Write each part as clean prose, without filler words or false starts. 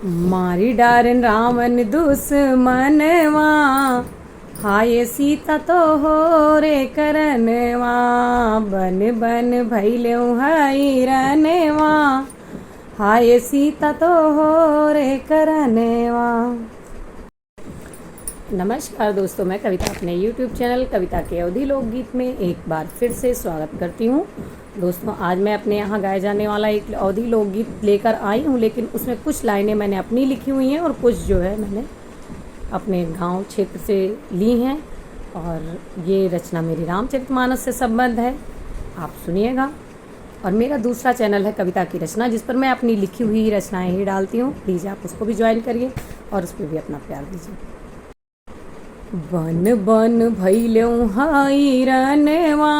मारी डारन रावण दुश्मनवा, हाय सीता तो हो रे करनवा। बन बन भैल्यों हैरनवा, हाय सीता तो हो रे करनवा। नमस्कार दोस्तों, मैं कविता अपने YouTube चैनल कविता के अवधि लोकगीत में एक बार फिर से स्वागत करती हूँ। दोस्तों, आज मैं अपने यहाँ गाए जाने वाला एक अवधि लोकगीत लेकर आई हूँ, लेकिन उसमें कुछ लाइनें मैंने अपनी लिखी हुई हैं और कुछ जो है मैंने अपने गांव क्षेत्र से ली हैं। और ये रचना मेरी रामचरितमानस से संबद्ध है, आप सुनिएगा। और मेरा दूसरा चैनल है कविता की रचना, जिस पर मैं अपनी लिखी हुई रचनाएँ ही डालती हूँ। प्लीज़ आप उसको भी ज्वाइन करिए और उस पर भी अपना प्यार दीजिए। बन बन भैल्यों हैरनवा,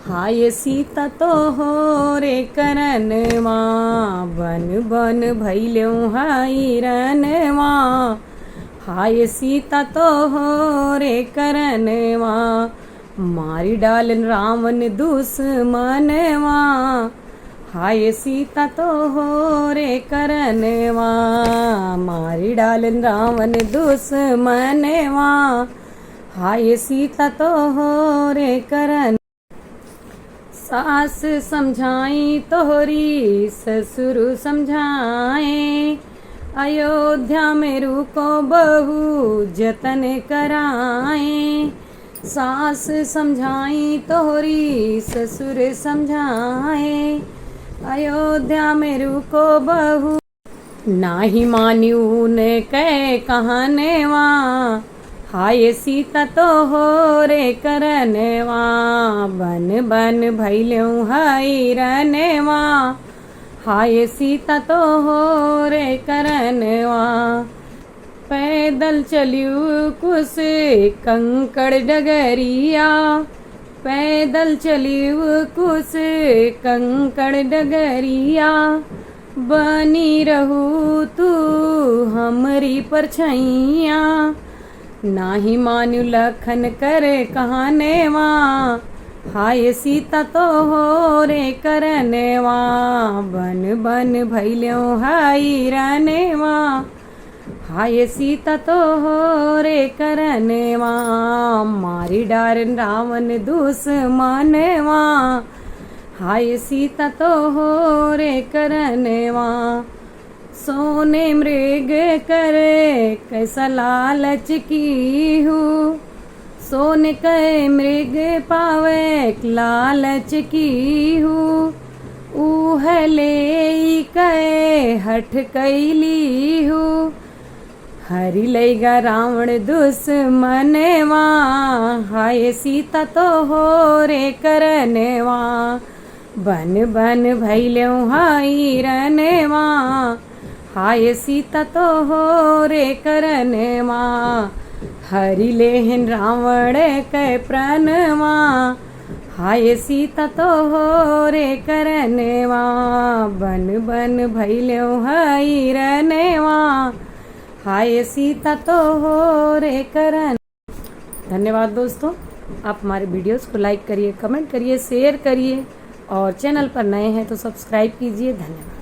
हाय सीता तो हो रे करनवा। बन बन भैल्यों हैरनवा, हाय सीता तो हो रे करनवा। मारी डालन रावण दुश्मनवा, हाय सीता तो हो रे करनवा। मारी डालन रावण दुश्मनवा, हाय सीता तो हो रे करन। सास समझाई तोहरी ससुर समझाए, अयोध्या में रुको बहू जतन कराए। सास समझाई तोहरी ससुर समझाए, अयोध्या में रुको बहू। नाही मान्यू ने कह कहनेवा, हाय सीता तो हो रे करनवा। बन बन भैल्यों हैरनवा, हाय सीता तो हो रे करनवा। पैदल चलियो कुछ कंकड़ डगरिया, पैदल चलियो कुछ कंकड़ डगरिया। बनी रहू तू हमरी परछैया, नाही मान्यू लखन करे कहनेवा। हाय सीता तो हो रे करनवा। बन बन भैल्यों हैरनवा, हाय सीता तो हो रे करनवा। मारी डारन रावण दुश्मनवा, हाय सीता तो हो रे करनवा। सोने मृग करे कैसा लालच की हूँ, सोने कै मृग पावे लालच की हूँ। ऊह ले कै हठ कैली हूँ, हरि लेगा रावण दुश्मनवा। हाय सीता तो हो रे करनवा। बन बन भैल्यों हैरनवा, हाय सीता तो हो रे करनवा। हरि लेहन रावण कै प्राणवा, हाय सीता तो हो रे करनवा। बन बन भैल्यों हैरनवा, हाय सीता तो हो रे करन। धन्यवाद दोस्तों, आप हमारे वीडियोस को लाइक करिए, कमेंट करिए, शेयर करिए और चैनल पर नए हैं तो सब्सक्राइब कीजिए। धन्यवाद।